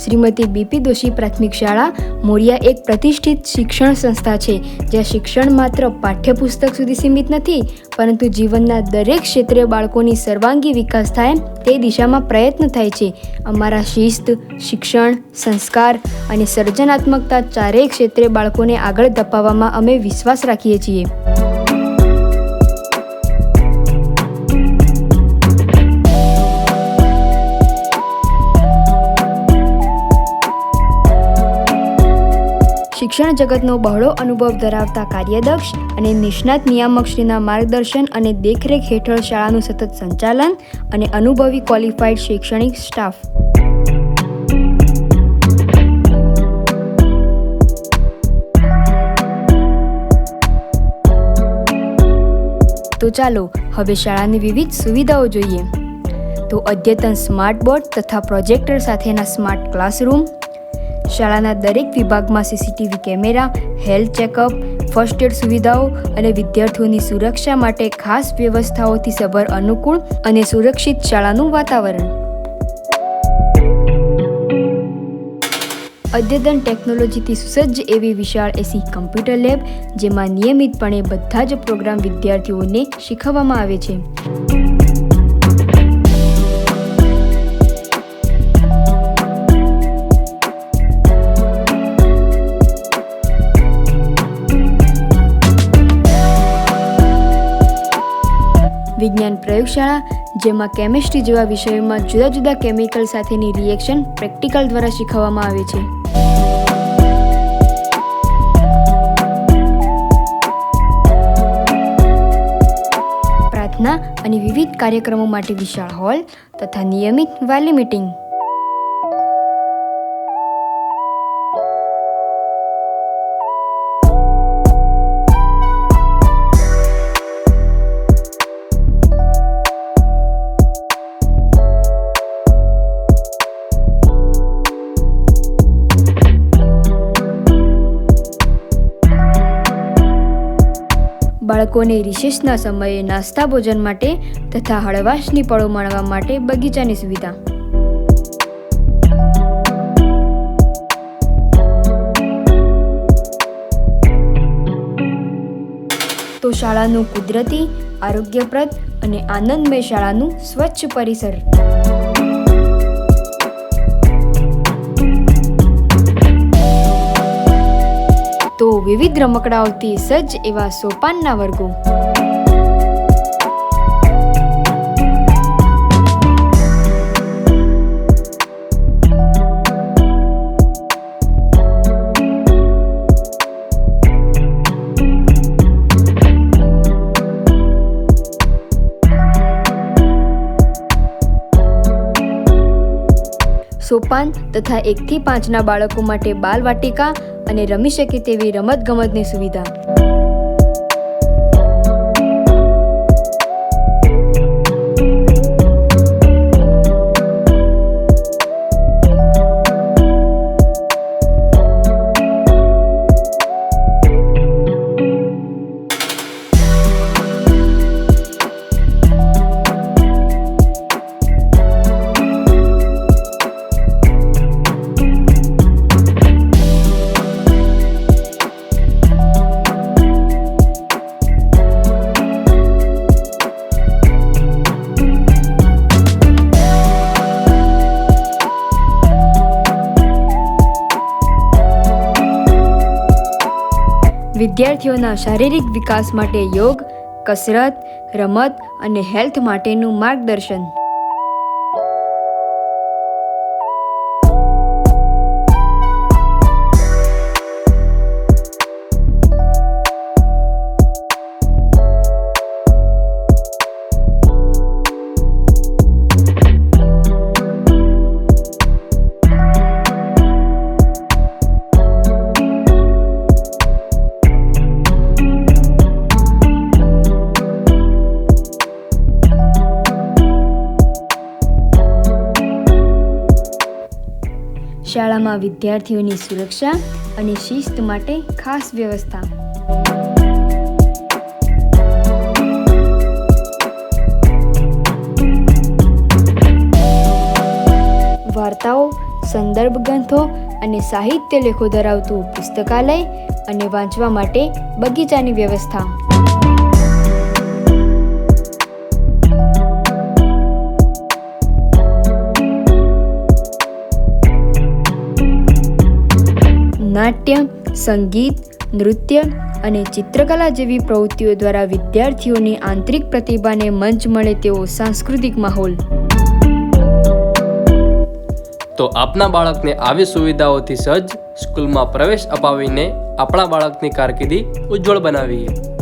Shrimati BP Doshi પ્રાથમિક શાળા મોરિયા એક પ્રતિષ્ઠિત શિક્ષણ સંસ્થા છે, જ્યાં શિક્ષણ માત્ર પાઠ્યપુસ્તક સુધી સીમિત નથી, પરંતુ જીવનના દરેક ક્ષેત્રે બાળકોની સર્વાંગી વિકાસ થાય તે દિશામાં પ્રયત્ન થાય છે. અમારા શિસ્ત, શિક્ષણ, સંસ્કાર અને સર્જનાત્મકતા ચારેય ક્ષેત્રે બાળકોને આગળ ધપાવવામાં અમે વિશ્વાસ રાખીએ છીએ. શિક્ષણ જગતનો બહોળો અનુભવ ધરાવતા કાર્યદક્ષ અને નિષ્ણાત નિયામકશ્રીના માર્ગદર્શન અને દેખરેખ હેઠળ શાળાનું સતત સંચાલન અને અનુભવી ક્વોલિફાઈડ શૈક્ષણિક સ્ટાફ. તો ચાલો હવે શાળાની વિવિધ સુવિધાઓ જોઈએ. તો અદ્યતન સ્માર્ટ બોર્ડ તથા પ્રોજેક્ટર સાથેના સ્માર્ટ ક્લાસરૂમ, શાળાના દરેક વિભાગમાં CCTV camera, health checkup, first aid સુવિધાઓ અને વિદ્યાર્થીઓની સુરક્ષા માટે ખાસ વ્યવસ્થાઓથી સભર અનુકૂળ અને સુરક્ષિત શાળાનું વાતાવરણ. અદ્યતન ટેકનોલોજીથી સુસજ્જ એવી વિશાળ એસી કમ્પ્યુટર લેબ, જેમાં નિયમિતપણે બધા જ પ્રોગ્રામ વિદ્યાર્થીઓને શીખવવામાં આવે છે. વિજ્ઞાન પ્રયોગશાળા, જેમાં કેમિસ્ટ્રી જેવા વિષયોમાં જુદા જુદા કેમિકલ સાથેની રિએક્શન પ્રેક્ટિકલ દ્વારા શીખવવામાં આવે છે. પ્રાર્થના અને વિવિધ કાર્યક્રમો માટે વિશાળ હોલ તથા નિયમિત વાલી મીટિંગ. બાળકોને રિસેસના સમયે નાસ્તા ભોજન માટે તથા હળવાશની પળો માણવા માટે બગીચાની સુવિધા. તો શાળાનું કુદરતી, આરોગ્યપ્રદ અને આનંદમય શાળાનું સ્વચ્છ પરિસર. તો વિવિધ રમકડાઓથી સજ્જ એવા સોપાનના વર્ગો. સોપાન તથા 1 થી 5ના બાળકો માટે બાલવાટિકા અને રમી શકે તેવી રમતગમતની સુવિધા. વિદ્યાર્થીઓના શારીરિક વિકાસ માટે યોગ, કસરત, રમત અને હેલ્થ માટેનું માર્ગદર્શન. શાળામાં વિદ્યાર્થીઓની સુરક્ષા અને શિસ્ત માટે ખાસ વ્યવસ્થા. વાર્તાઓ, સંદર્ભ ગ્રંથો અને સાહિત્ય લેખો ધરાવતું પુસ્તકાલય અને વાંચવા માટે બગીચાની વ્યવસ્થા. નાટ્ય, સંગીત, નૃત્ય અને ચિત્રકલા જેવી પ્રવૃત્તિઓ દ્વારા વિદ્યાર્થીઓની આંતરિક પ્રતિભાને મંચ મળે તેવો સાંસ્કૃતિક માહોલ. તો આપના બાળકને આવી સુવિધાઓથી સજ્જ સ્કૂલમાં પ્રવેશ અપાવીને આપણા બાળકની કારકિર્દી ઉજ્જવળ બનાવીએ.